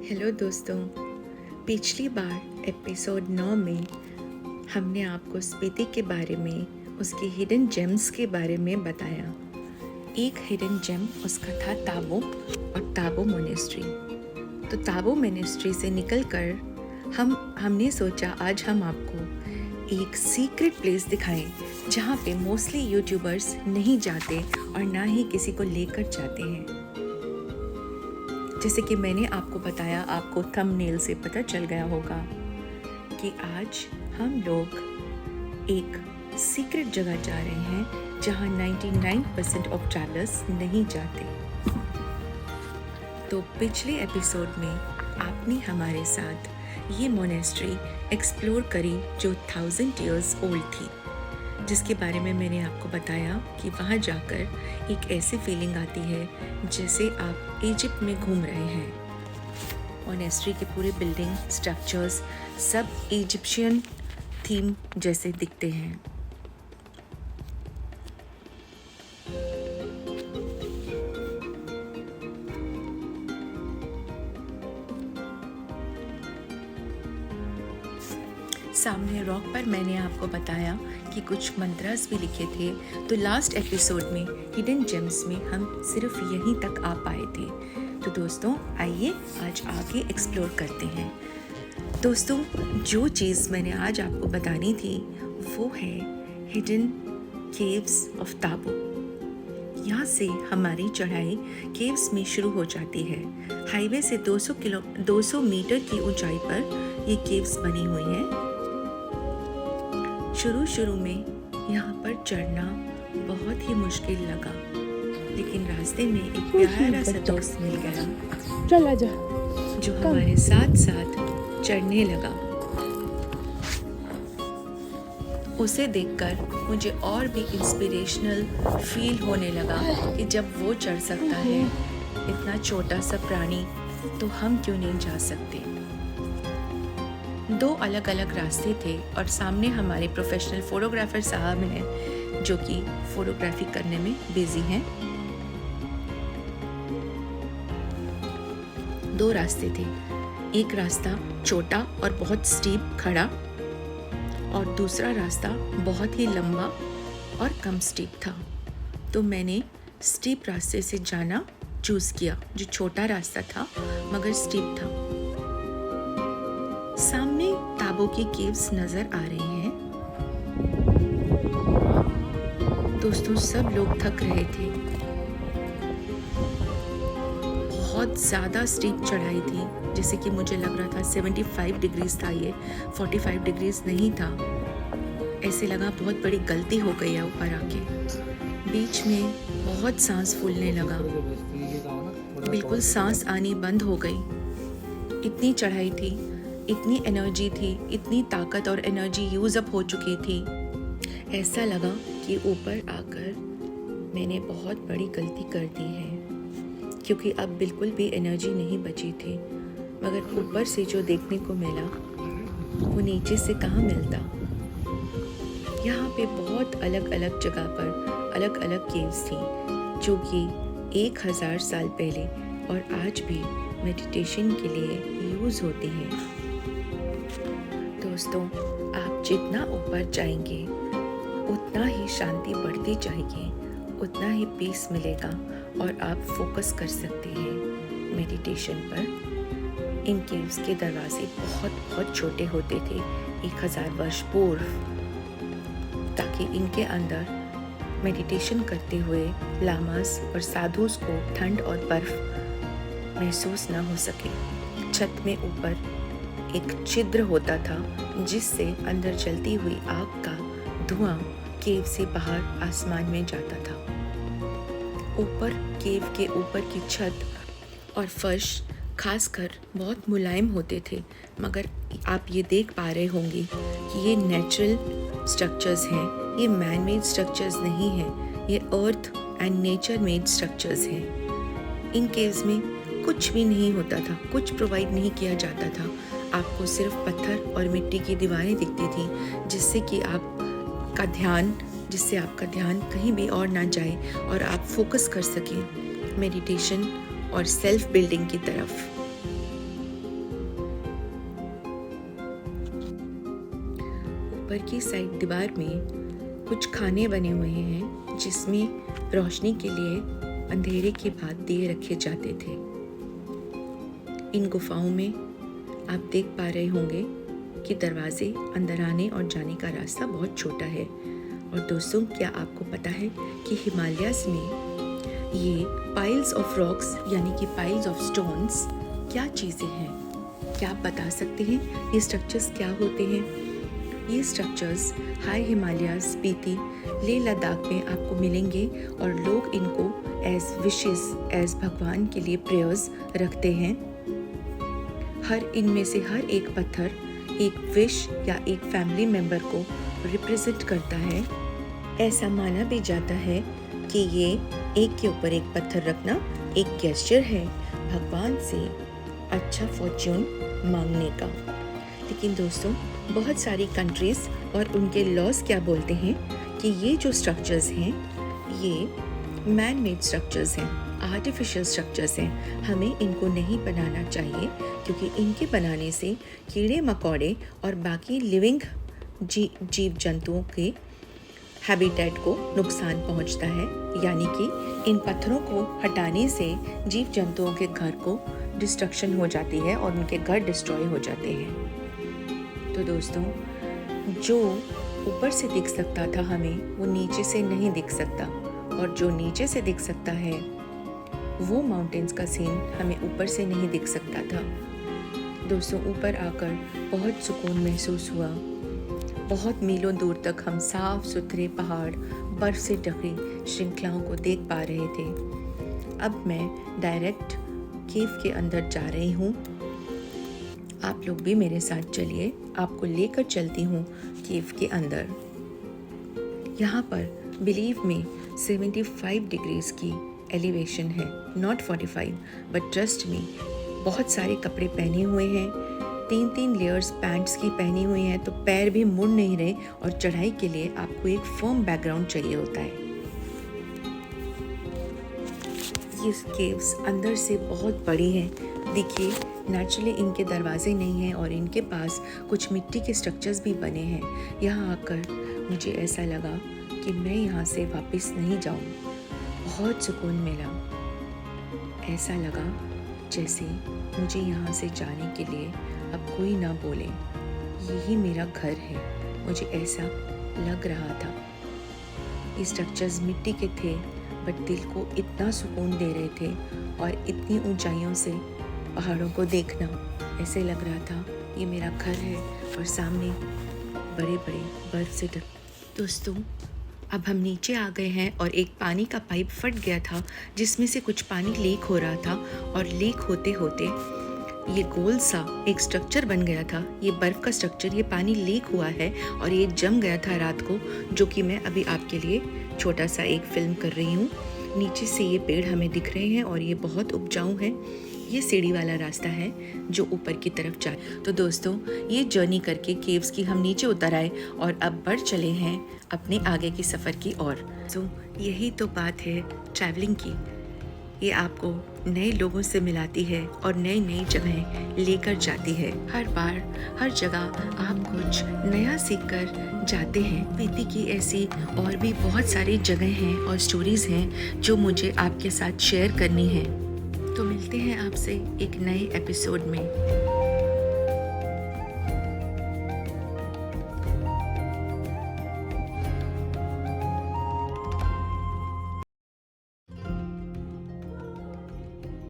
Hello दोस्तों, पिछली बार episode 9 में हमने आपको स्पीति के बारे में, उसके हिडन जेम्स के बारे में बताया। एक हिडन जेम उसका था ताबो और ताबो मोनेस्ट्री। तो ताबो मोनेस्ट्री से निकलकर हमने सोचा आज हम आपको एक सीक्रेट प्लेस दिखाएं जहाँ पे मोस्टली यूट्यूबर्स नहीं जाते और ना ही किसी को लेकर जाते हैं। जैसे कि मैंने आपको बताया, आपको थंबनेल से पता चल गया होगा कि आज हम लोग एक सीक्रेट जगह जा रहे हैं जहां 99% ऑफ ट्रैवलर्स नहीं जाते। तो पिछले एपिसोड में आपने हमारे साथ ये मोनेस्ट्री एक्सप्लोर करी जो 1000 इयर्स ओल्ड थी, जिसके बारे में मैंने आपको बताया कि वहाँ जाकर एक ऐसी फीलिंग आती है जैसे आप इजिप्ट में घूम रहे हैं। मोनेस्ट्री की पूरी बिल्डिंग, स्ट्रक्चर्स सब इजिप्शियन थीम जैसे दिखते हैं। सामने रॉक पर मैंने आपको बताया कि कुछ मंत्रास भी लिखे थे। तो लास्ट एपिसोड में हिडन जेम्स में हम सिर्फ यहीं तक आ पाए थे। तो दोस्तों आइए आज आगे एक्सप्लोर करते हैं। दोस्तों जो चीज़ मैंने आज आपको बतानी थी वो है हिडन केव्स ऑफ ताबो। यहाँ से हमारी चढ़ाई केव्स में शुरू हो जाती है। हाईवे से 200 मीटर की ऊंचाई पर ये केव्स बनी हुई हैं। शुरू में यहाँ पर चढ़ना बहुत ही मुश्किल लगा, लेकिन रास्ते में एक प्यारा सा दोस्त मिल गया चला जा जो हमारे साथ साथ चढ़ने लगा। उसे देखकर मुझे और भी इंस्पिरेशनल फील होने लगा कि जब वो चढ़ सकता है इतना छोटा सा प्राणी, तो हम क्यों नहीं जा सकते। 2 अलग अलग रास्ते थे और सामने हमारे प्रोफेशनल फोटोग्राफर साहब हैं जो कि फोटोग्राफी करने में बिजी हैं। 2 रास्ते थे, एक रास्ता छोटा और बहुत स्टीप खड़ा और दूसरा रास्ता बहुत ही लंबा और कम स्टीप था। तो मैंने स्टीप रास्ते से जाना चूज़ किया, जो छोटा रास्ता था मगर स्टीप था। सामने ताबो की केव्स नजर आ रही हैं। दोस्तों सब लोग थक रहे थे, बहुत ज़्यादा स्टीप चढ़ाई थी, जैसे कि मुझे लग रहा था 75 डिग्रीज था, ये 45 डिग्रीज नहीं था। ऐसे लगा बहुत बड़ी गलती हो गई है ऊपर आके। बीच में बहुत सांस फूलने लगा, बिल्कुल सांस आनी बंद हो गई। इतनी चढ़ाई थी, इतनी एनर्जी थी, इतनी ताकत और एनर्जी यूज़ अप हो चुकी थी। ऐसा लगा कि ऊपर आकर मैंने बहुत बड़ी गलती कर दी है, क्योंकि अब बिल्कुल भी एनर्जी नहीं बची थी। मगर ऊपर से जो देखने को मिला वो नीचे से कहाँ मिलता। यहाँ पे बहुत अलग अलग जगह पर अलग अलग केव्स थी जो कि 1000 साल पहले और आज भी मेडिटेशन के लिए यूज़ होती हैं। दोस्तों आप जितना ऊपर जाएंगे उतना ही शांति बढ़ती जाएगी, उतना ही पीस मिलेगा और आप फोकस कर सकते हैं मेडिटेशन पर। इन केव्स के दरवाजे बहुत बहुत छोटे होते थे 1000 वर्ष पूर्व, ताकि इनके अंदर मेडिटेशन करते हुए लामास और साधुस को ठंड और बर्फ महसूस ना हो सके। छत में ऊपर एक छिद्र होता था जिससे अंदर जलती हुई आग का धुआं केव से बाहर आसमान में जाता था। ऊपर केव के ऊपर की छत और फर्श खासकर बहुत मुलायम होते थे, मगर आप ये देख पा रहे होंगे कि ये नेचुरल स्ट्रक्चर्स हैं, ये मैन मेड स्ट्रक्चर्स नहीं हैं, ये earth and nature made structures हैं। इन केव्स में कुछ भी नहीं होता था, कुछ प्रोवाइड नहीं किया जाता था। आपको सिर्फ पत्थर और मिट्टी की दीवारें दिखती थी, जिससे आपका ध्यान कहीं भी और ना जाए और आप फोकस कर सकें मेडिटेशन और सेल्फ बिल्डिंग की तरफ। ऊपर की साइड दीवार में कुछ खाने बने हुए हैं जिसमें रोशनी के लिए अंधेरे के बाद दिए रखे जाते थे। इन गुफाओं में आप देख पा रहे होंगे कि दरवाजे अंदर आने और जाने का रास्ता बहुत छोटा है। और दोस्तों, क्या आपको पता है कि हिमालयाज़ में ये पाइल्स ऑफ रॉक्स यानी कि पाइल्स ऑफ स्टोन्स क्या चीज़ें हैं? क्या आप बता सकते हैं ये स्ट्रक्चर्स क्या होते हैं? ये structures high Himalayas, Spiti, Leh Ladakh में आपको मिलेंगे और लोग इनको एज विशेस, एज भगवान के लिए प्रेयर्स रखते हैं। इनमें से हर एक पत्थर एक विश या एक फैमिली मेंबर को रिप्रेजेंट करता है। ऐसा माना भी जाता है कि ये एक के ऊपर एक पत्थर रखना एक गेस्चर है भगवान से अच्छा फॉर्च्यून मांगने का। लेकिन दोस्तों, बहुत सारी कंट्रीज और उनके लॉज क्या बोलते हैं कि ये जो स्ट्रक्चर्स हैं ये मैन मेड स्ट्रक्चर्स हैं, आर्टिफिशियल स्ट्रक्चर्स हैं। हमें इनको नहीं बनाना चाहिए क्योंकि इनके बनाने से कीड़े मकोड़े और बाकी लिविंग जीव जंतुओं के हैबिटेट को नुकसान पहुंचता है। यानी कि इन पत्थरों को हटाने से जीव जंतुओं के घर को डिस्ट्रक्शन हो जाती है और उनके घर डिस्ट्रॉय हो जाते हैं। तो दोस्तों, जो ऊपर से दिख सकता था हमें, वो नीचे से नहीं दिख सकता, और जो नीचे से दिख सकता है वो माउंटेन्स का सीन हमें ऊपर से नहीं दिख सकता था। दोस्तों, ऊपर आकर बहुत सुकून महसूस हुआ। बहुत मीलों दूर तक हम साफ सुथरे पहाड़, बर्फ से ढकी श्रृंखलाओं को देख पा रहे थे। अब मैं डायरेक्ट केव के अंदर जा रही हूँ। आप लोग भी मेरे साथ चलिए, आपको लेकर चलती हूँ केव के अंदर। यहाँ पर बिलीव में 75 डिग्रीज की एलिवेशन है, नॉट 45, बट ट्रस्ट मी। बहुत सारे कपड़े पहने हुए हैं, 3 लेयर्स पैंट्स की पहनी हुई हैं, तो पैर भी मुड़ नहीं रहे। और चढ़ाई के लिए आपको एक फर्म बैकग्राउंड चाहिए होता है। ये केव्स अंदर से बहुत बड़ी हैं। देखिए, नेचुरली इनके दरवाजे नहीं हैं और इनके पास कुछ मिट्टी के स्ट्रक्चर्स भी बने हैं। यहाँ आकर मुझे ऐसा लगा कि मैं यहाँ से वापस नहीं जाऊँ। बहुत सुकून मिला। ऐसा लगा जैसे मुझे यहाँ से जाने के लिए अब कोई ना बोले, यही मेरा घर है। मुझे ऐसा लग रहा था। ये स्ट्रक्चर्स मिट्टी के थे बट दिल को इतना सुकून दे रहे थे, और इतनी ऊंचाइयों से पहाड़ों को देखना ऐसे लग रहा था ये मेरा घर है और सामने बड़े बड़े बर्फ से ढक। दोस्तों, अब हम नीचे आ गए हैं और एक पानी का पाइप फट गया था जिसमें से कुछ पानी लीक हो रहा था, और लीक होते होते ये गोल सा एक स्ट्रक्चर बन गया था। ये बर्फ़ का स्ट्रक्चर, ये पानी लीक हुआ है और ये जम गया था रात को, जो कि मैं अभी आपके लिए छोटा सा एक फिल्म कर रही हूँ। नीचे से ये पेड़ हमें दिख रहे हैं और ये बहुत उपजाऊ है। ये सीढ़ी वाला रास्ता है जो ऊपर की तरफ जाए। तो दोस्तों, ये जर्नी करके केव्स की हम नीचे उतर आए और अब बढ़ चले हैं अपने आगे की सफ़र की ओर। तो यही तो बात है ट्रैवलिंग की। ये आपको नए लोगों से मिलाती है और नई नई जगहें लेकर जाती है। हर बार हर जगह आप कुछ नया सीख कर जाते हैं। स्पीति की ऐसी और भी बहुत सारी जगह हैं और स्टोरीज़ हैं जो मुझे आपके साथ शेयर करनी है। तो मिलते हैं आपसे एक नए एपिसोड में।